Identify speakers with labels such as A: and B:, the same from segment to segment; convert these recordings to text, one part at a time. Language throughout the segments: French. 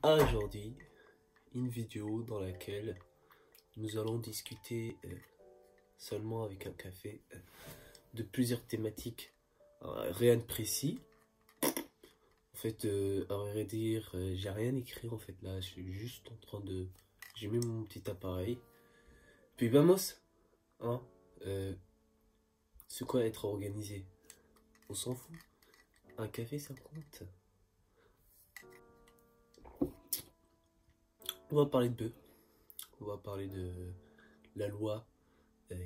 A: Aujourd'hui, une vidéo dans laquelle nous allons discuter seulement avec un café de plusieurs thématiques, rien de précis. En fait, à vrai dire, j'ai rien écrit en fait là, je suis juste en train de... J'ai mis mon petit appareil. Puis vamos, hein, c'est quoi être organisé? On s'en fout. Un café ça compte. On va parler de bœufs. On va parler de la loi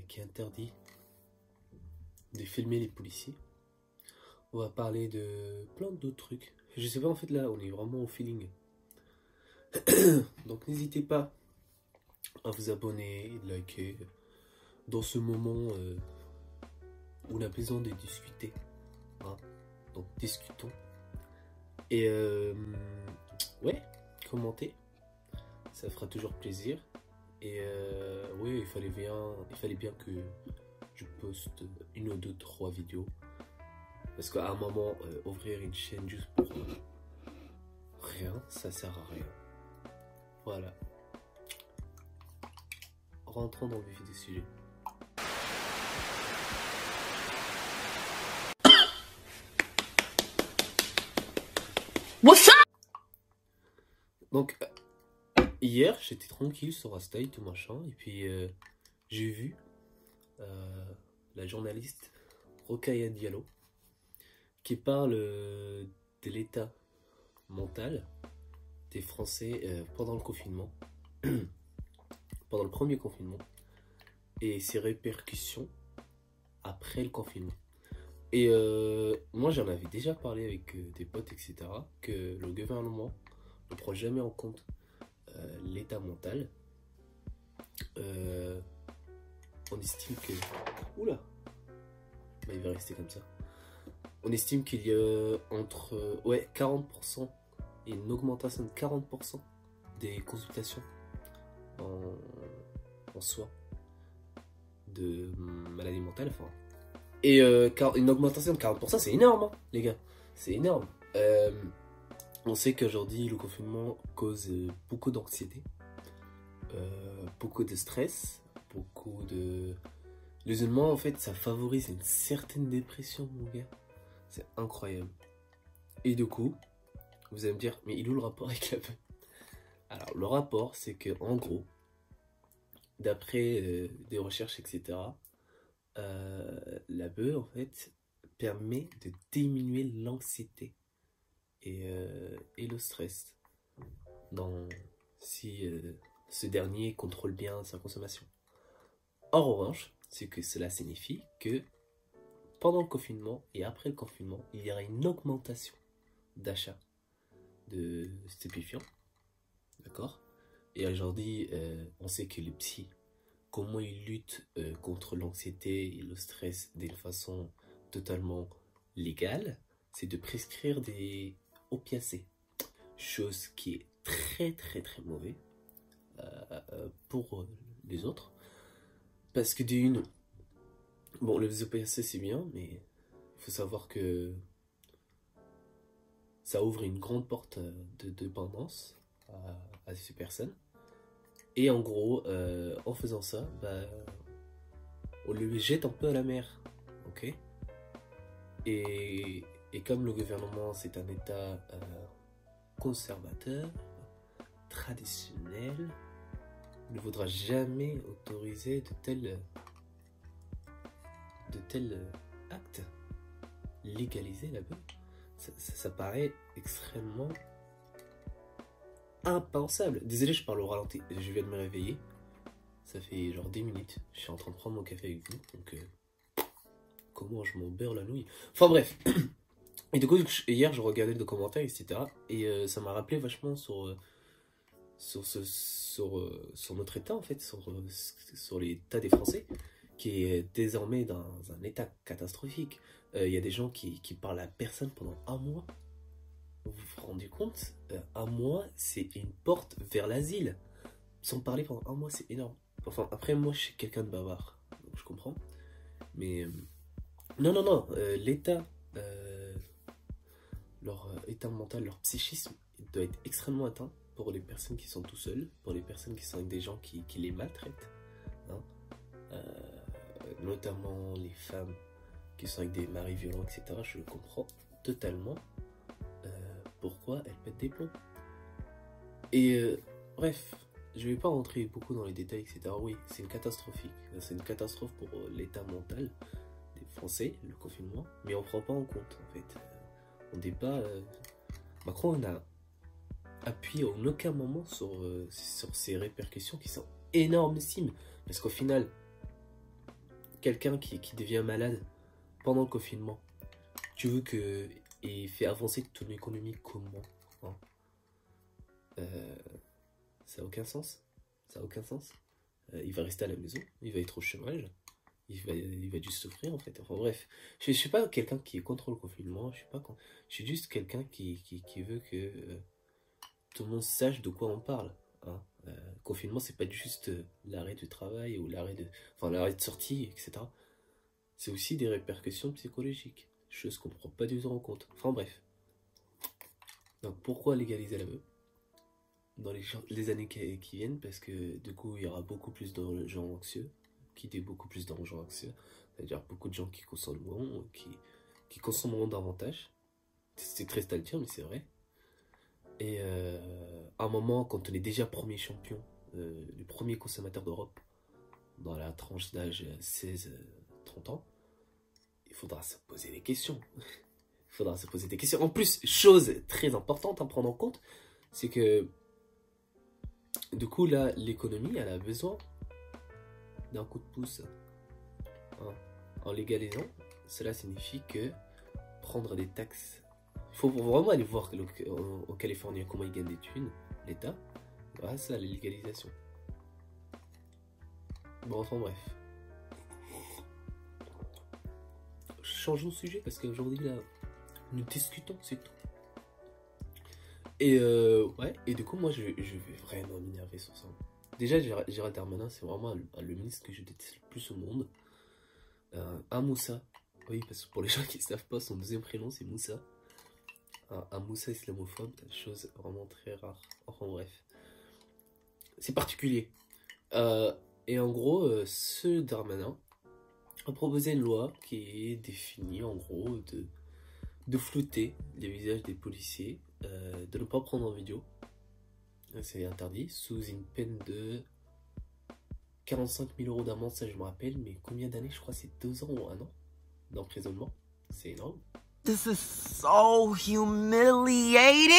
A: qui interdit de filmer les policiers. On va parler de plein d'autres trucs. Je sais pas, en fait là on est vraiment au feeling. Donc n'hésitez pas à vous abonner, liker. Dans ce moment où on a besoin de discuter. Hein. Donc discutons. Et ouais, commentez. Ça fera toujours plaisir. Et oui, il fallait bien que je poste une ou deux, trois vidéos. Parce qu'à un moment, ouvrir une chaîne juste pour rien, ça sert à rien. Voilà. Rentrons dans le vif du sujet.
B: What's up?
A: Donc, hier, j'étais tranquille sur Insta et tout machin. Et puis, j'ai vu la journaliste Rokhaya Diallo qui parle de l'état mental des Français pendant le confinement, pendant le premier confinement, et ses répercussions après le confinement. Et moi j'en avais déjà parlé avec des potes, etc., que le gouvernement ne prend jamais en compte l'état mental. On estime que... Oula, bah, il va rester comme ça. On estime qu'il y a entre 40% et une augmentation de 40% des consultations en soi de maladies mentales. Enfin. Et une augmentation de 40%, c'est énorme, hein, les gars. C'est énorme. On sait qu'aujourd'hui, le confinement cause beaucoup d'anxiété, beaucoup de stress, beaucoup de... L'isolement, en fait, ça favorise une certaine dépression, mon gars. C'est incroyable. Et du coup, vous allez me dire, mais il est où le rapport avec la bœuf? Alors, le rapport, c'est que en gros, d'après des recherches, etc., la bœuf, en fait, permet de diminuer l'anxiété et le stress si ce dernier contrôle bien sa consommation. En revanche, c'est que cela signifie que pendant le confinement et après le confinement, il y aura une augmentation d'achat de stupéfiants. D'accord? Et aujourd'hui, on sait que les psys, comment ils luttent contre l'anxiété et le stress d'une façon totalement légale, c'est de prescrire des opiacés. Chose qui est très très très mauvais pour les autres. Parce que d'une... Bon, les opiacés c'est bien, mais il faut savoir que ça ouvre une grande porte de dépendance à ces personnes. Et en gros, en faisant ça, bah, on les jette un peu à la mer. Ok? Et comme le gouvernement, c'est un État conservateur, traditionnel, ne voudra jamais autoriser de tels actes. Légaliser la bœuf. Ça paraît extrêmement impensable. Désolé, je parle au ralenti. Je viens de me réveiller. Ça fait genre 10 minutes. Je suis en train de prendre mon café avec vous. Donc, comment je m'en beurre la nouille. Enfin bref. Et du coup, hier, je regardais le documentaire, etc. Et ça m'a rappelé vachement sur notre état, en fait. Sur l'état des Français, qui est désormais dans un état catastrophique. Il y a des gens qui parlent à personne pendant un mois. Vous vous rendez compte? Un mois, c'est une porte vers l'asile. Sans parler pendant un mois, c'est énorme. Enfin, après, moi, je suis quelqu'un de bavard. Donc, je comprends. Mais... non. L'état... leur état mental, leur psychisme, il doit être extrêmement atteint. pour les personnes qui sont tout seuls, pour les personnes qui sont avec des gens qui les maltraitent, hein, notamment les femmes qui sont avec des maris violents, etc. Je comprends totalement pourquoi elles pètent des plombs. Et bref, je vais pas rentrer beaucoup dans les détails, etc. Oui, c'est une catastrophique. C'est une catastrophe pour l'état mental des Français, le confinement, mais on prend pas en compte, en fait. On n'est pas... Macron n'a appuyé en aucun moment sur ces répercussions qui sont énormissimes. Parce qu'au final, quelqu'un qui devient malade pendant le confinement, tu veux que... et fait avancer ton économie comment, hein? Ça n'a aucun sens. Ça n'a aucun sens. Il va rester à la maison, il va être au chômage, il va juste souffrir en fait. Enfin bref, je suis pas quelqu'un qui est contre le confinement, je suis juste quelqu'un qui veut que tout le monde sache de quoi on parle, hein. Confinement, c'est pas juste l'arrêt du travail ou l'arrêt de sortie, etc. C'est aussi des répercussions psychologiques, chose qu'on ne prend pas du tout en compte. Enfin bref. Donc pourquoi légaliser la veuve dans les années qui viennent? Parce que du coup, il y aura beaucoup plus de gens anxieux. Qui dit beaucoup plus de gens anxieux, c'est-à-dire beaucoup de gens qui consommeront, qui consommeront davantage. C'est triste à le dire, mais c'est vrai. Et à un moment, quand on est déjà premier champion, le premier consommateur d'Europe, dans la tranche d'âge 16-30 ans, il faudra se poser des questions. Il faudra se poser des questions. En plus, chose très importante à prendre en compte, c'est que du coup, là, l'économie, elle a besoin d'un coup de pouce, hein. En légalisant, cela signifie que prendre des taxes, il faut vraiment aller voir au Californie comment ils gagnent des thunes, l'État, grâce à la légalisation. Bon, enfin bref. Changeons de sujet parce qu'aujourd'hui là, nous discutons, c'est tout. Et ouais, et du coup moi je vais vraiment m'énerver sur ça. Déjà Gérald Darmanin, c'est vraiment le ministre que je déteste le plus au monde. Moussa, oui, parce que pour les gens qui ne savent pas, son deuxième prénom c'est Moussa. Un Moussa islamophobe, chose vraiment très rare. Enfin bref, c'est particulier. Et en gros, ce Darmanin a proposé une loi qui définit en gros de flouter les visages des policiers, de ne pas prendre en vidéo. C'est interdit, sous une peine de 45 000 € d'amende, ça je me rappelle, mais combien d'années? Je crois que c'est 2 ans ou 1 an d'emprisonnement. C'est énorme. This is so humiliating!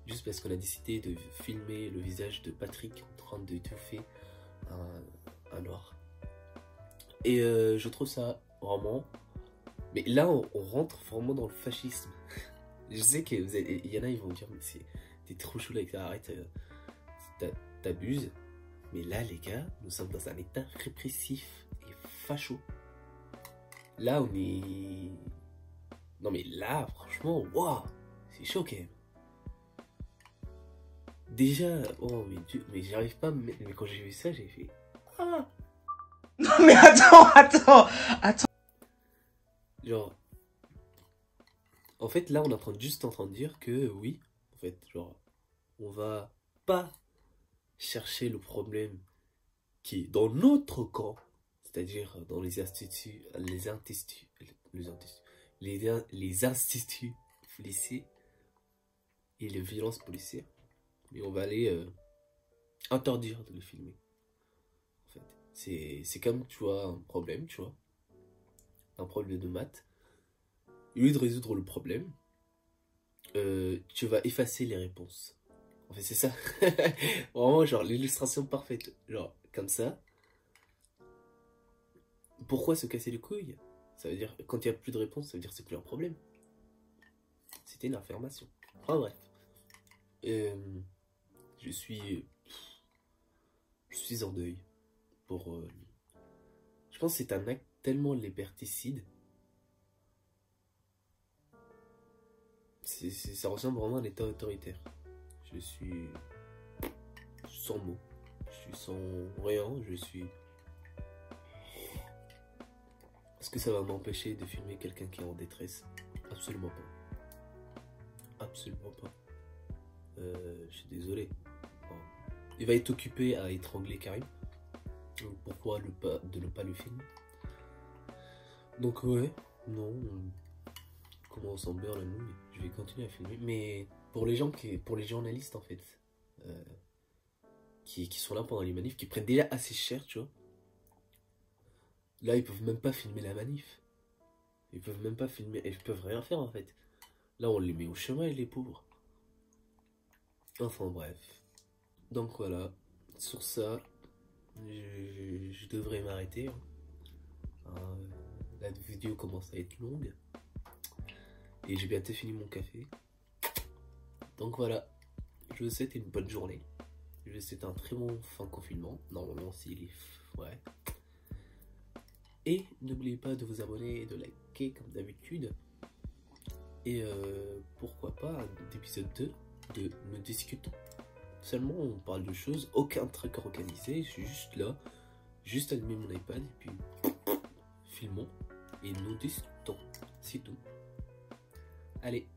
A: Juste parce qu'on a décidé de filmer le visage de Patrick en train d'étouffer un noir. Et je trouve ça vraiment... Mais là, on rentre vraiment dans le fascisme. Je sais qu'il y en a, ils vont me dire, mais t'es trop chou là, arrête, t'abuses. Mais là, les gars, nous sommes dans un état répressif et facho. Là, on est... Non mais là, franchement, waouh, c'est chaud quand même. Déjà, oh mais Dieu, mais j'arrive pas à me mettre... Mais quand j'ai vu ça, j'ai fait... Ah.
B: Non mais attends.
A: Genre... En fait, là, on est juste en train de dire que, oui, en fait, genre, on va pas chercher le problème qui est dans notre camp, c'est-à-dire dans les instituts policiers et les violences policières, mais on va aller interdire de les filmer. En fait, c'est comme, tu vois, un problème, tu vois, un problème de maths. Au lieu de résoudre le problème, tu vas effacer les réponses. En fait, c'est ça. Vraiment, genre, l'illustration parfaite. Genre, comme ça. Pourquoi se casser les couilles? Ça veut dire, quand il n'y a plus de réponse, ça veut dire que c'est plus un problème. C'était une affirmation. Enfin, bref. Je suis en deuil. Je pense que c'est un acte tellement liberticide. Ça ressemble vraiment à un état autoritaire. Je suis sans mots, je suis sans rien, Est-ce que ça va m'empêcher de filmer quelqu'un qui est en détresse? Absolument pas. Absolument pas. je suis désolé. Bon. Il va être occupé à étrangler Karim. Donc pourquoi de ne pas le filmer? Donc ouais, non. Comment on s'en beurre la nouille. Je vais continuer à filmer. Mais pour les gens pour les journalistes en fait, qui sont là pendant les manifs, qui prennent déjà assez cher, tu vois. Là, ils peuvent même pas filmer la manif. Ils peuvent même pas filmer, ils peuvent rien faire en fait. Là, on les met au chômage, les pauvres. Enfin bref. Donc voilà. Sur ça, je devrais m'arrêter. La vidéo commence à être longue. Et j'ai bientôt fini mon café. Donc voilà. Je vous souhaite une bonne journée. Je vous souhaite un très bon fin confinement. Normalement, s'il est... Ouais. Et n'oubliez pas de vous abonner et de liker comme d'habitude. Et pourquoi pas un épisode 2 de Nous discutons. Seulement on parle de choses, aucun truc organisé, je suis juste là, juste allumer mon iPad et puis filmons et nous discutons, c'est tout. Allez.